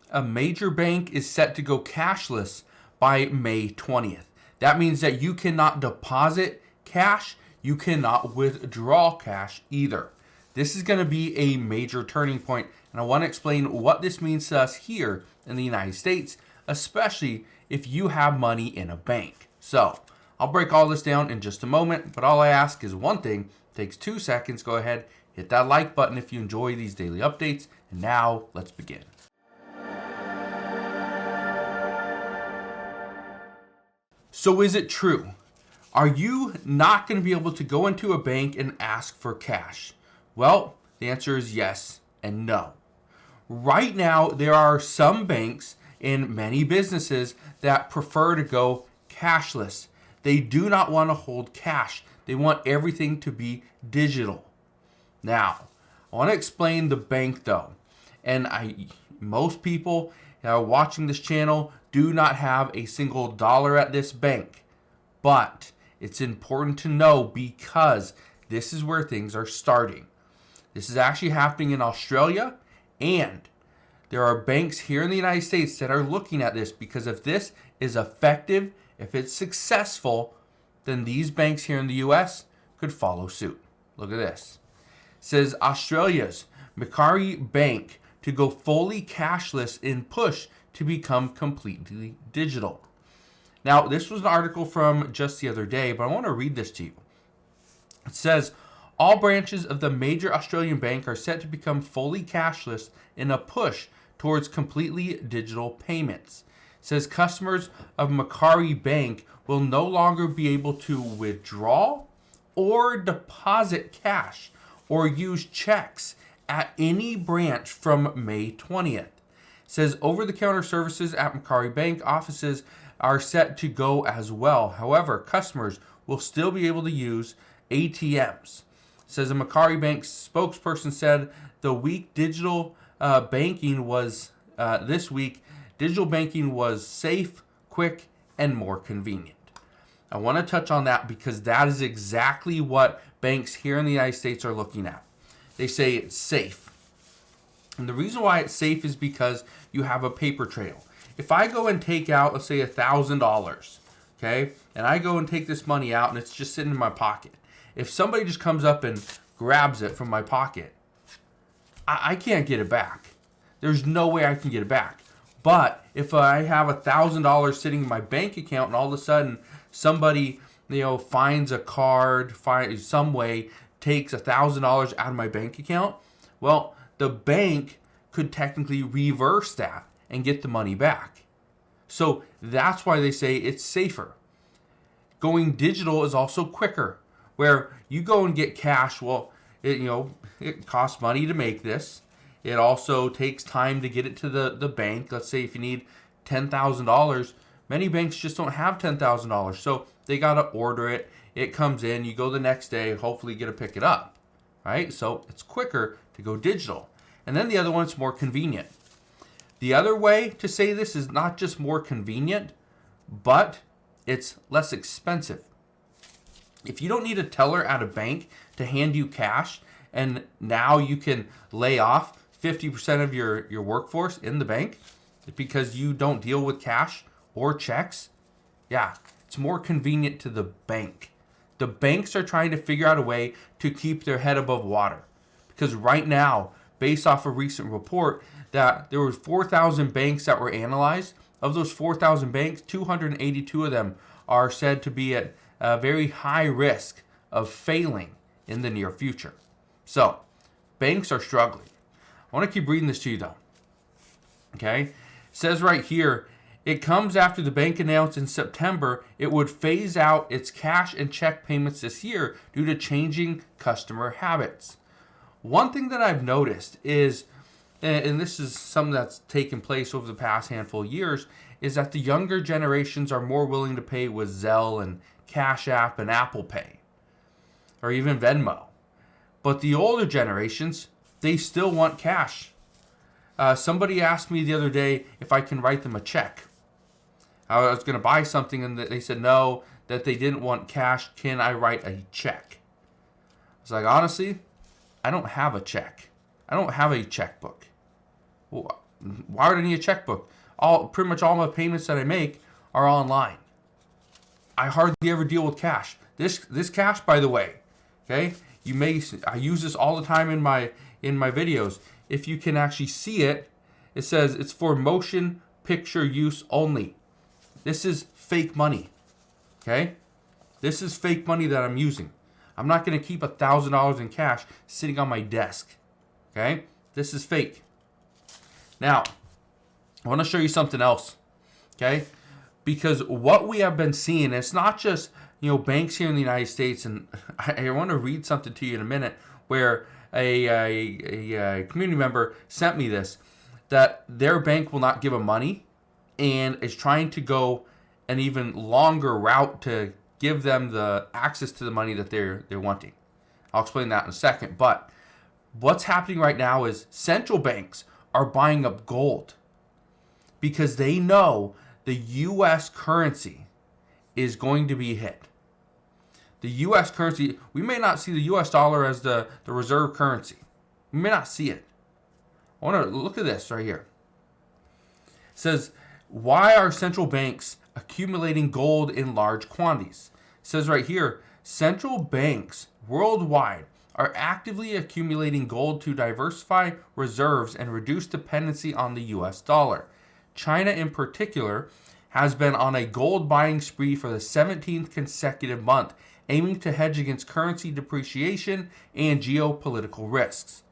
A major bank is set to go cashless by May 20th. That means that you cannot deposit cash, you cannot withdraw cash either. This is going to be a major turning point, and I want to explain what this means to us here in the United States, especially if you have money in a bank. So, I'll break all this down in just a moment, but all I ask is one thing. It takes 2 seconds. Go ahead, hit that like button if you enjoy these daily updates, and now let's begin. So is it true? Are you not going to be able to go into a bank and ask for cash? Well, the answer is yes and no. Right now, there are some banks and many businesses that prefer to go cashless. They do not want to hold cash. They want everything to be digital. Now, I want to explain the bank though. And most people watching this channel do not have a single dollar at this bank. But it's important to know because this is where things are starting. This is actually happening in Australia, and there are banks here in the United States that are looking at this because if this is effective, if it's successful, then these banks here in the US could follow suit. Look at this. It says Australia's Macquarie Bank to go fully cashless in push to become completely digital. Now, this was an article from just the other day, but I want to read this to you. It says, all branches of the major Australian bank are set to become fully cashless in a push towards completely digital payments. It says customers of Macquarie Bank will no longer be able to withdraw or deposit cash or use checks at any branch from May 20th. It says over-the-counter services at Macquarie Bank offices are set to go as well. However, customers will still be able to use ATMs. It says a Macquarie Bank spokesperson said the week digital banking was this week digital banking was safe, quick, and more convenient. I want to touch on that because that is exactly what banks here in the United States are looking at. They say it's safe. And the reason why it's safe is because you have a paper trail. If I go and take out, let's say $1,000, okay, and I go and take this money out and it's just sitting in my pocket. If somebody just comes up and grabs it from my pocket, I can't get it back. There's no way I can get it back. But if I have $1,000 sitting in my bank account and all of a sudden somebody, finds a card, finds some way, takes $1,000 out of my bank account, well, the bank could technically reverse that and get the money back. So that's why they say it's safer. Going digital is also quicker, where you go and get cash. Well, it costs money to make this. It also takes time to get it to the bank. Let's say if you need $10,000, many banks just don't have $10,000. So they got to order it. It comes in, you go the next day, hopefully you get to pick it up, right? So it's quicker to go digital. And then the other one, it's more convenient. The other way to say this is not just more convenient, but it's less expensive. If you don't need a teller at a bank to hand you cash, and now you can lay off 50% of your workforce in the bank because you don't deal with cash or checks, yeah, it's more convenient to the bank. The banks are trying to figure out a way to keep their head above water. Because right now, based off a recent report, that there were 4,000 banks that were analyzed. Of those 4,000 banks, 282 of them are said to be at a very high risk of failing in the near future. So, banks are struggling. I want to keep reading this to you though. Okay? It says right here, it comes after the bank announced in September it would phase out its cash and check payments this year due to changing customer habits. One thing that I've noticed is, and this is something that's taken place over the past handful of years, is that the younger generations are more willing to pay with Zelle and Cash App and Apple Pay, or even Venmo. But the older generations, they still want cash. Somebody asked me the other day if I can write them a check. I was going to buy something and they said no, that they didn't want cash. Can I write a check? I was like, honestly, I don't have a check. I don't have a checkbook. Well, Why would I need a checkbook? Pretty much all my payments that I make are online. I hardly ever deal with cash. This cash, by the way, okay? I use this all the time in my videos. If you can actually see it, it says it's for motion picture use only. This is fake money. Okay? This is fake money that I'm using. I'm not going to keep $1,000 in cash sitting on my desk. Okay? This is fake. Now, I want to show you something else. Okay? Because what we have been seeing, it's not just, banks here in the United States, and I want to read something to you in a minute, where a community member sent me this, that their bank will not give them money and is trying to go an even longer route to give them the access to the money that they're wanting. I'll explain that in a second. But what's happening right now is central banks are buying up gold because they know the U.S. currency is going to be hit. The U.S. currency, we may not see the U.S. dollar as the reserve currency. We may not see it. I want to look at this right here. It says, why are central banks accumulating gold in large quantities? It says right here, central banks worldwide are actively accumulating gold to diversify reserves and reduce dependency on the U.S. dollar. China in particular has been on a gold buying spree for the 17th consecutive month, aiming to hedge against currency depreciation and geopolitical risks.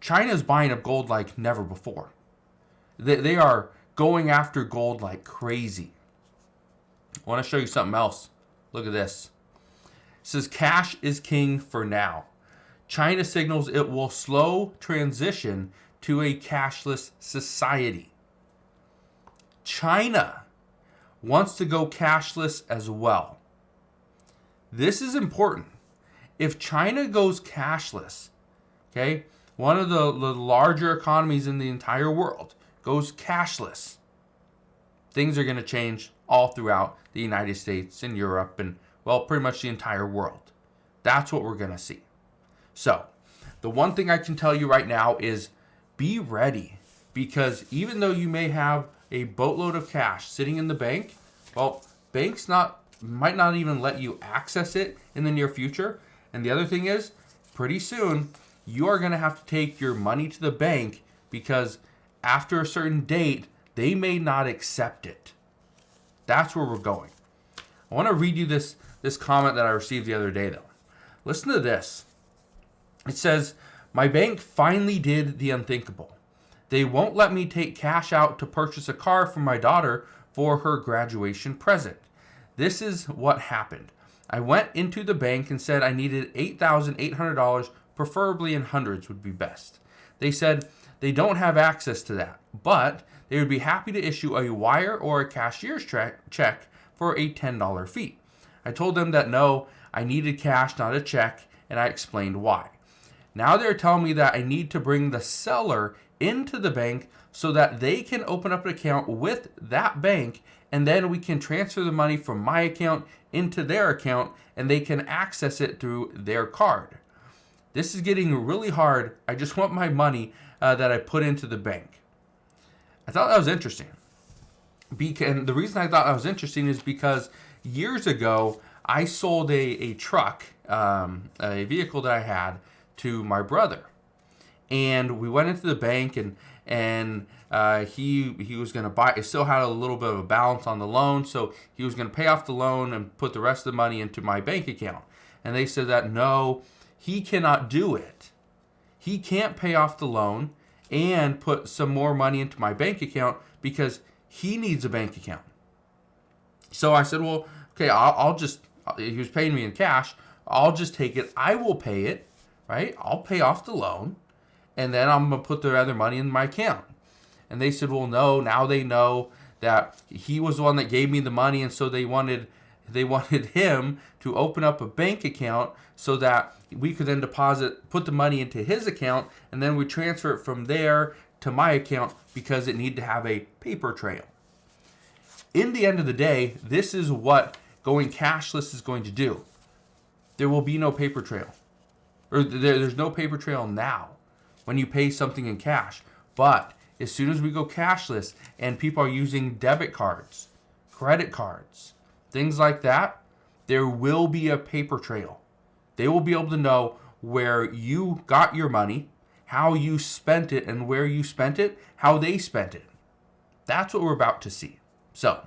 China is buying up gold like never before. They are going after gold like crazy. I want to show you something else. Look at this. It says cash is king for now. China signals it will slow transition to a cashless society. China wants to go cashless as well. This is important. If China goes cashless, okay, one of the larger economies in the entire world goes cashless, things are going to change all throughout the United States and Europe and, well, pretty much the entire world. That's what we're going to see. So, the one thing I can tell you right now is be ready, because even though you may have a boatload of cash sitting in the bank, well, banks might not even let you access it in the near future. And the other thing is, pretty soon, you are going to have to take your money to the bank because after a certain date, they may not accept it. That's where we're going. I want to read you this comment that I received the other day, though. Listen to this. It says, my bank finally did the unthinkable. They won't let me take cash out to purchase a car for my daughter for her graduation present. This is what happened. I went into the bank and said I needed $8,800, preferably in hundreds would be best. They said they don't have access to that, but they would be happy to issue a wire or a cashier's check for a $10 fee. I told them that no, I needed cash, not a check, and I explained why. Now they're telling me that I need to bring the seller into the bank so that they can open up an account with that bank, and then we can transfer the money from my account into their account and they can access it through their card. This is getting really hard. I just want my money that I put into the bank. I thought that was interesting. And the reason I thought that was interesting is because years ago, I sold a truck, a vehicle that I had, to my brother. And we went into the bank and he was going to buy. It still had a little bit of a balance on the loan, so he was going to pay off the loan and put the rest of the money into my bank account. And they said that no, he cannot do it. He can't pay off the loan and put some more money into my bank account because he needs a bank account. So I said, well, okay, I'll just, he was paying me in cash. I'll just take it. I will pay it, right? I'll pay off the loan, and then I'm going to put the other money in my account. And they said, well, no, now they know that he was the one that gave me the money, and so they wanted him to open up a bank account so that we could then put the money into his account, and then we transfer it from there to my account because it needed to have a paper trail. In the end of the day, this is what going cashless is going to do. There will be no paper trail. Or there's no paper trail now when you pay something in cash. But as soon as we go cashless and people are using debit cards, credit cards, things like that, there will be a paper trail. They will be able to know where you got your money, how you spent it, and where you spent it, how they spent it. That's what we're about to see. So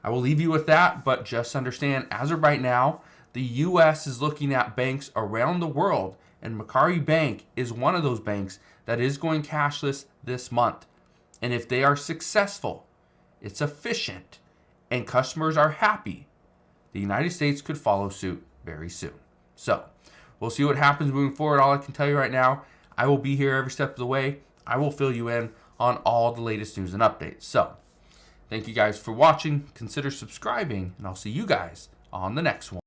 I will leave you with that, but just understand, as of right now, the U.S. is looking at banks around the world, and Macquarie Bank is one of those banks that is going cashless this month. And if they are successful, it's efficient, and customers are happy, the United States could follow suit very soon. So we'll see what happens moving forward. All I can tell you right now, I will be here every step of the way. I will fill you in on all the latest news and updates. So thank you guys for watching. Consider subscribing, and I'll see you guys on the next one.